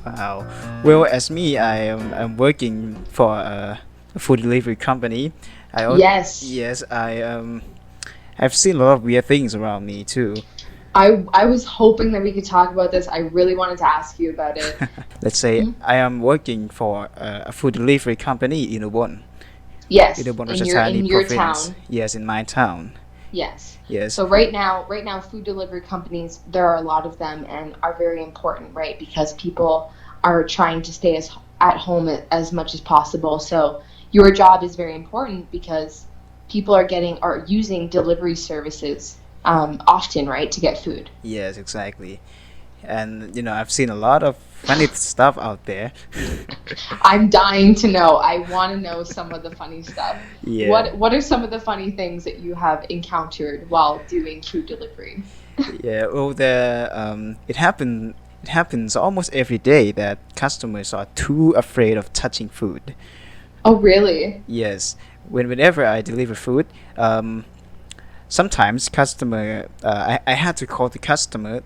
Wow. Well, as me, I'm working for a food delivery company. Yes. Yes, I've seen a lot of weird things around me too. I was hoping that we could talk about this. I really wanted to ask you about it. Let's say Mhm. I am working for a food delivery company in Yes, Ubon in your Ratchathani in your province. town. Yes, in my town. Yes. Yes, So right now, food delivery companies, there are a lot of them and are very important, right? Because people are trying to stay as at home as much as possible. So your job is very important because people are using delivery services often, right, to get food. yes, exactly. And I've seen a lot of funny stuff out there. I'm dying to know. I want to know some of the funny stuff. Yeah. What are some of the funny things that you have encountered while doing food delivery? Yeah, well, it happens almost every day that customers are too afraid of touching food. Oh, really? Yes, whenever I deliver food, sometimes I had to call the customer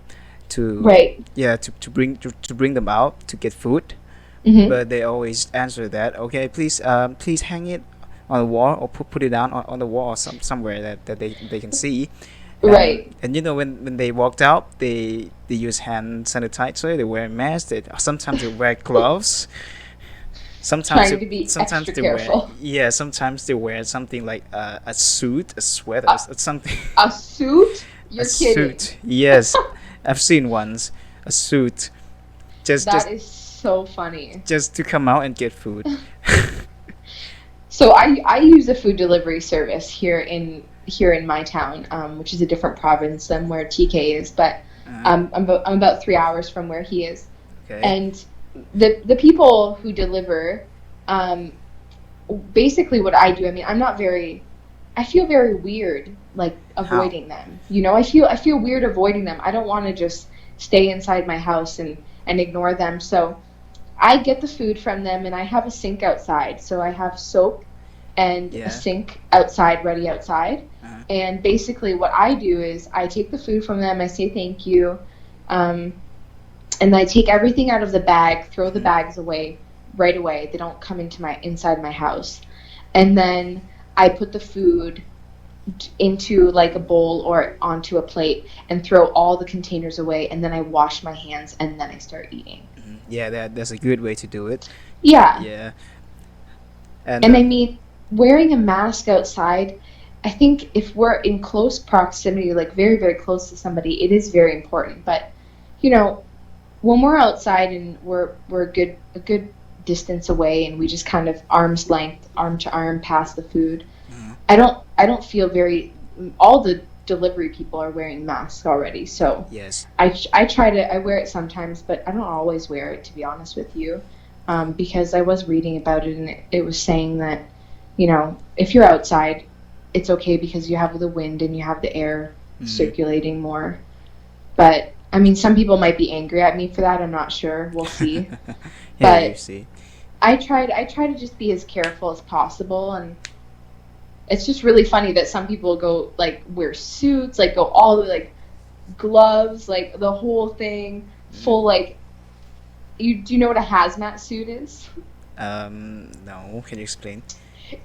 to Right. yeah to bring them out to get food, Hmm. but they always answer that okay, please hang it on the wall or put it down on the wall somewhere that they can see. Right. And when they walked out, they use hand sanitizer. They wear masks. Sometimes they wear gloves. Trying to be Sometimes extra they wear careful. yeah. Sometimes they wear something like a suit, a sweater, A, or something. a suit? A You're kidding. suit. Yes, I've seen once. A suit just That just is so funny. just to come out and get food. So I use a food delivery service here in my town, which is a different province than where TK is, but uh, I'm about 3 hours from where he is. okay. And the people who deliver, um, basically what I do, I mean, I feel very weird like How? avoiding them. I feel weird avoiding them. I don't want to just stay inside my house and ignore them. So I get the food from them and I have a sink outside. So I have soap and a Yeah. sink outside, ready outside. Uh, And basically what I do is I take the food from them, I say thank you, um, and I take everything out of the bag, throw the mhm. bags away right away. They don't come into my inside my house. And then I put the food into like a bowl or onto a plate and throw all the containers away and then I wash my hands and then I start eating. Yeah, that's a good way to do it. Yeah. Yeah, and And I mean, wearing a mask outside, I think if we're in close proximity, like very, very close to somebody, it is very important. But, you know, when we're outside and we're a good distance away and we just kind of arm's length, arm to arm pass the food, mhm. I don't feel very. All the delivery people are wearing masks already, so Yes. I wear it sometimes, but I don't always wear it to be honest with you, because I was reading about it and it was saying that if you're outside, it's okay because you have the wind and you have the air Mm. circulating more. But I mean, some people might be angry at me for that. I'm not sure. We'll see. Yeah, you But see. I try to just be as careful as possible, and it's just really funny that some people go like wear suits, like go all the way, like gloves, like the whole thing, Mm. full like you do you know what a hazmat suit is? No, can you explain?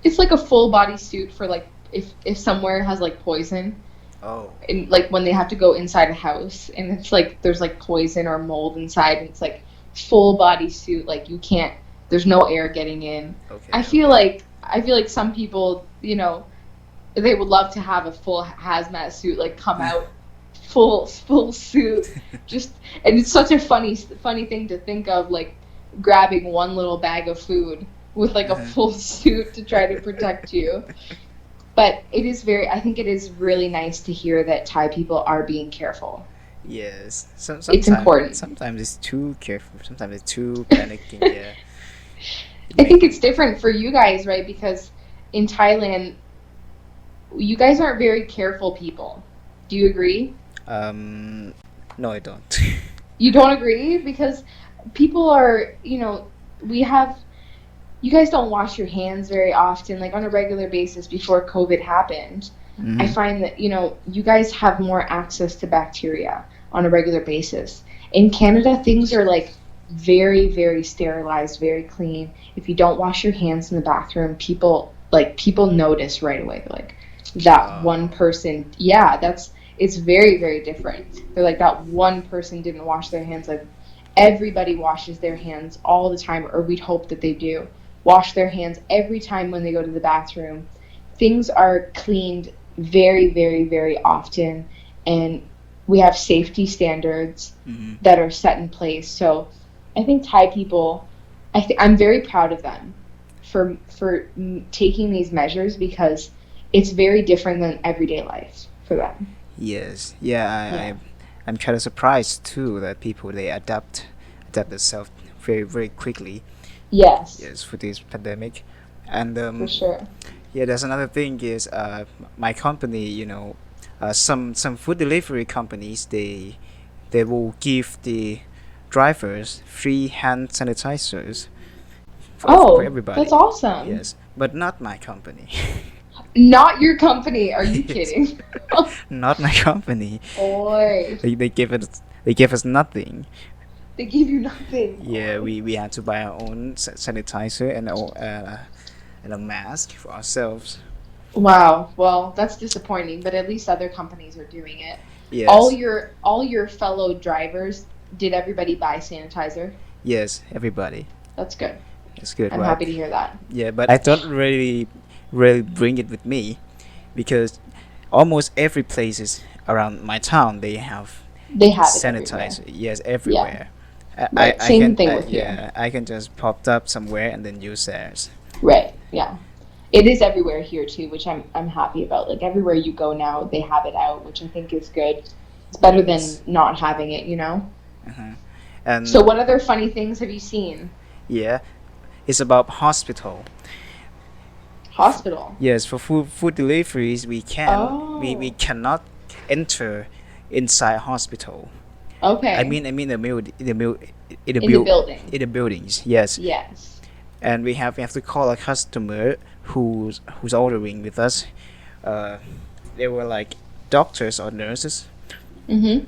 It's like a full body suit for like if somewhere has like poison Oh. and like when they have to go inside a house and it's like there's like poison or mold inside and it's like full body suit like you can't there's no air getting in. Okay. I feel like some people, they would love to have a full hazmat suit like come Okay. out full suit just and it's such a funny thing to think of like grabbing one little bag of food with like a Uh-huh. full suit to try to protect you. But I think it is really nice to hear that Thai people are being careful. Yes. It's important. Sometimes it's too careful. Sometimes it's too panicking. Yeah. It I make. think it's different for you guys, right? Because in Thailand, you guys aren't very careful people. Do you agree? Um. No, I don't. You don't agree? Because people are, we have, you guys don't wash your hands very often, like on a regular basis before COVID happened. I Hmm. find that, you guys have more access to bacteria on a regular basis. In Canada, things are like very, very sterilized, very clean. If you don't wash your hands in the bathroom, people notice right away. They're like, that one Oh, person, yeah, it's very, very different. They're like, that one person didn't wash their hands. Like, everybody washes their hands all the time, or we'd hope that they do. Wash their hands every time when they go to the bathroom. Things are cleaned very, very, very often, and we have safety standards mm-hmm. that are set in place. So I think Thai people, I'm very proud of them for taking these measures, because it's very different than everyday life for them. Yes, yeah, Yeah. I'm kind of surprised too that people they adapt themselves very very quickly. Yes, Yes, for this pandemic, and for sure. yeah, there's another thing is my company, some food delivery companies they will give the drivers free hand sanitizers for Oh, that's everybody. awesome. Yes, but not my company. Not your company. Are you Yes, kidding? not my company. Boy, They gave us nothing. they give you nothing. Yeah, we had to buy our own sanitizer and a mask for ourselves. Wow. Well, that's disappointing, but at least other companies are doing it. Yes, All your fellow drivers, did everybody buy sanitizer? yes, everybody. That's good. That's good, I'm right? happy to hear that. Yeah, but I don't really bring it with me because almost every places around my town they have They have it everywhere. sanitizer. Yes, Yeah. everywhere. Right. I Same can thing with here. yeah I can just pop up somewhere and then use theirs. Right. Yeah. It is everywhere here too, which I'm happy about. Like everywhere you go now, they have it out, which I think is good. It's better than Yes. not having it, you know? Uh-huh. So And what other funny things have you seen? yeah, it's about hospital. Hospital. Yes, for food deliveries, we Oh. cannot enter inside hospital. Okay. I mean in the In the build building. in the buildings. Yes, Yes. and we have to call a customer who's ordering with us. Uh, they were like doctors or nurses. Mm-hmm.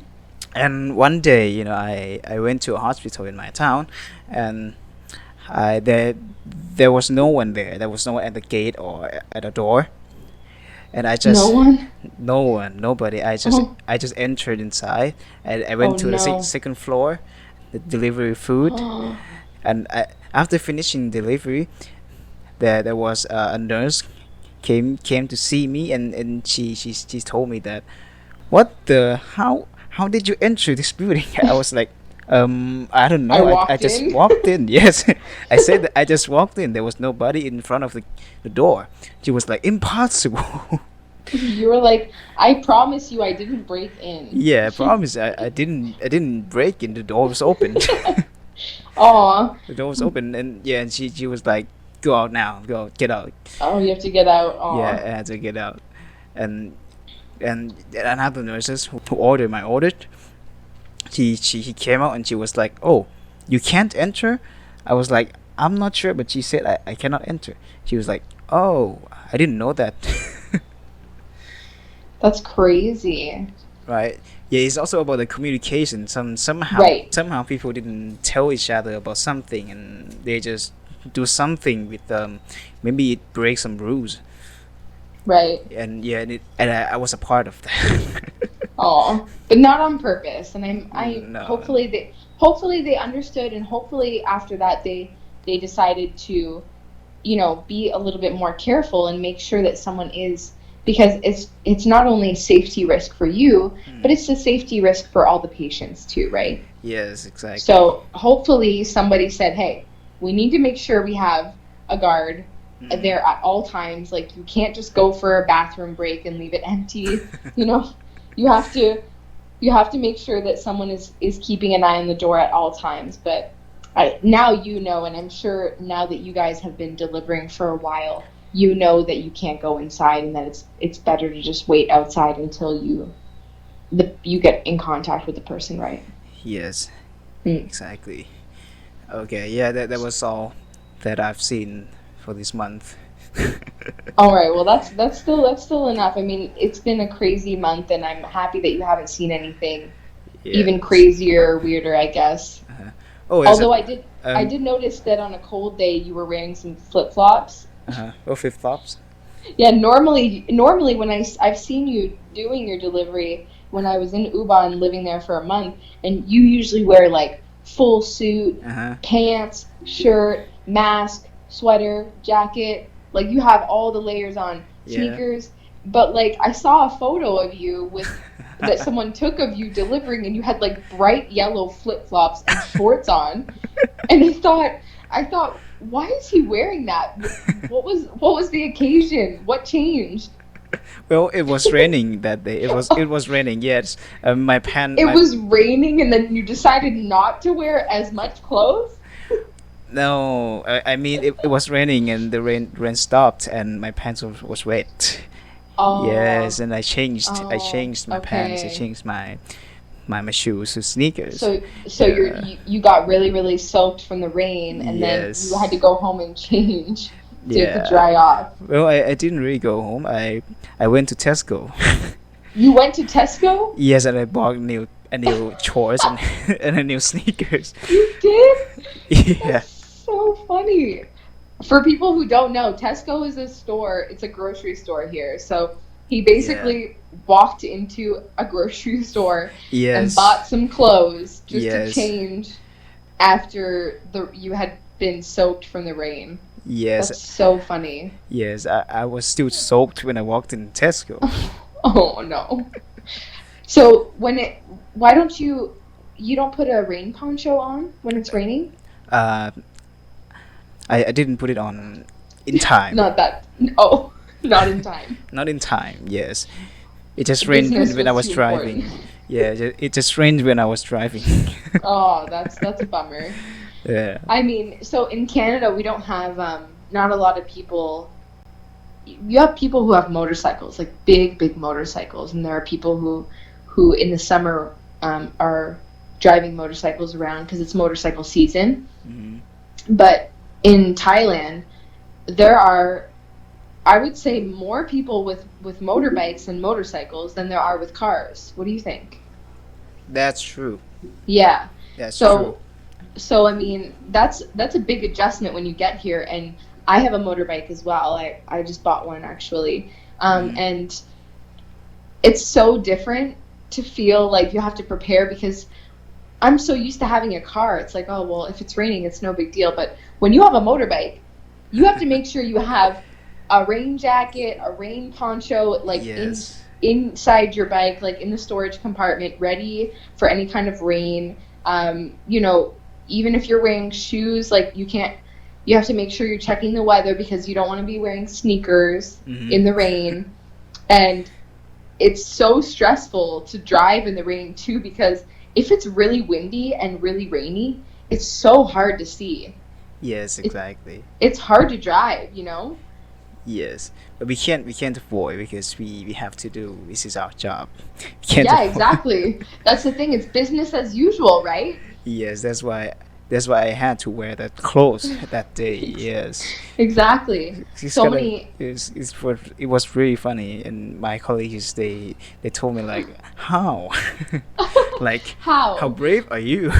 And one day, I went to a hospital in my town, and there was no one there. There was no one at the gate or at the door, and I No just one? no one, nobody. Oh. I just entered inside, and I Oh went to the no. second floor, the delivery food, and after finishing delivery, there was a nurse came to see me, and she told me that what the how did you enter this building? I was like, I don't I know. I walked just in. walked in. Yes, I said that I just walked in. There was nobody in front of the door. She was like, impossible. You were like, I promise you I didn't break in. Yeah, I promise. I didn't break in. The door was open. Aw. The door was open, and yeah, and she was like, go out now. Go get out. Oh, you have to get out. Yeah, Aw. I had to get out, and another nurses who ordered my order. He came out and she was like, "Oh, you can't enter." I was like, "I'm not sure," but she said I cannot enter. She was like, "Oh, I didn't know that." That's crazy. Right? Yeah, it's also about the communication. Right. Somehow people didn't tell each other about something, and they just do something with maybe it breaks some rules. Right. And yeah, and I was a part of that. Oh, but not on purpose. And I No. hopefully they understood, and hopefully after that they decided to, be a little bit more careful and make sure that someone is, because it's not only safety risk for you, but Hmm. it's a safety risk for all the patients too, right? Yes, exactly. So hopefully somebody said, "Hey, we need to make sure we have a guard Hmm. there at all times. Like you can't just go for a bathroom break and leave it empty. You know, you have to make sure that someone is keeping an eye on the door at all times." But now and I'm sure now that you guys have been delivering for a while, you know that you can't go inside, and that it's better to just wait outside until you get in contact with the person, right? Yes, Mm. exactly. Okay, yeah, that was all that I've seen for this month. All right. Well, that's still enough. I mean, it's been a crazy month, and I'm happy that you haven't seen anything even Yes. crazier or weirder, I guess. Uh, Oh, is it? Although I Um. did notice that on a cold day you were wearing some flip-flops. Oh, flip flops. Yeah, normally when I've seen you doing your delivery when I was in Ubon living there for a month, and you usually wear like full suit, Uh huh. pants, shirt, mask, sweater, jacket, like you have all the layers on, Yeah. sneakers, but like I saw a photo of you with that someone took of you delivering and you had like bright yellow flip-flops and shorts on, and I thought, why is he wearing that? What was the occasion? What changed? Well, it was raining that day. It was raining. Yes. My pan It my was raining and then you decided not to wear as much clothes? No, I mean it was raining and the rain stopped and my pants was wet. Yes, Oh, and I oh, changed my pants. I okay. changed my shoes to sneakers. So Yeah. you got really really soaked from the rain and then you had to Yes. go home and change so it could Yeah. dry off. Well, I didn't really go home. I went to Tesco. You went to Tesco? Yes, and I bought a new shorts and and a new sneakers. You did? Yeah. That's so funny. For people who don't know, Tesco is a store, it's a grocery store here. So he Yeah. basically walked into a grocery store and Yes. bought some clothes just to Yes. change after the you had been soaked from the rain. Yes. That's so funny. Yes. I was still soaked when I walked in Tesco. Oh no. So why don't you don't put a rain poncho on when it's raining? Uh, I didn't put it on in time. Not that. Oh, not in time. Not in time. Yes. It just rained Business when I was was too important. driving. Yeah. It just rained when I was driving. Oh, that's a bummer. Yeah. I mean, so in Canada, we don't have not a lot of people. You have people who have motorcycles, like big, big motorcycles, and there are people who in the summer are driving motorcycles around because it's motorcycle season. Hmm. But in Thailand, there are, I would say, more people with motorbikes and motorcycles than there are with cars. What do you think? That's true. Yeah. That's true. So So I mean, that's a big adjustment when you get here. And I have a motorbike as well. I just bought one actually, Hmm. and it's so different to feel like you have to prepare because I'm so used to having a car. It's like, oh well, if it's raining, it's no big deal. But when you have a motorbike, you have to make sure you have a rain jacket, a rain poncho, like Yes. inside your bike, like in the storage compartment, ready for any kind of rain. You know, even if you're wearing shoes, like you can't. You have to make sure you're checking the weather because you don't want to be wearing sneakers Hmm. in the rain. And it's so stressful to drive in the rain too because if it's really windy and really rainy, it's so hard to see. Yes. It, Exactly. it's hard to drive, you know? Yes. But we can't avoid because we have to do. This is our job. We can't Yeah, avoid. exactly. That's the thing. It's business as usual, right? Yes. That's why I had to wear that clothes that day. Yes. Exactly. It's So gonna many. it was really funny and my colleagues they told me like how like how How? brave are you.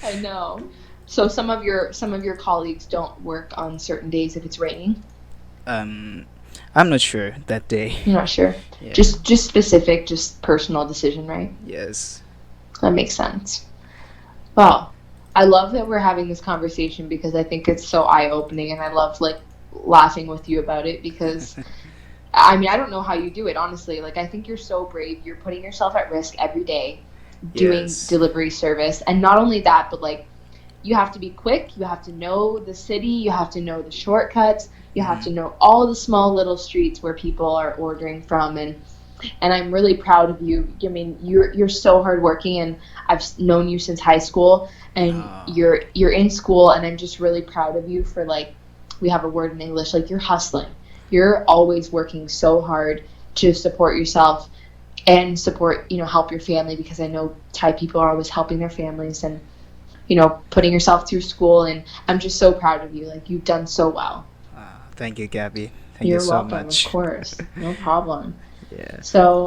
I know. So some of your colleagues don't work on certain days if it's raining. um I'm not sure that day. I'm not sure. Yeah. Just specific, just personal decision, right? Yes. That makes sense. Well, I love that we're having this conversation because I think it's so eye-opening and I love like laughing with you about it because I mean, I don't know how you do it, honestly. Like I think you're so brave. You're putting yourself at risk every day doing Yes. delivery service. And not only that, but like you have to be quick, you have to know the city, you have to know the shortcuts, you have Hmm. to know all the small little streets where people are ordering from and I'm really proud of you. I mean, you're so hardworking, and I've known you since high school, and uh, you're in school, and I'm just really proud of you for like we have a word in English like you're hustling. You're always working so hard to support yourself and support help your family because I know Thai people are always helping their families and putting yourself through school, and I'm just so proud of you. Like you've done so well. Thank you, Gabby. Thank you You're so welcome, of much. course. No problem. Yeah. So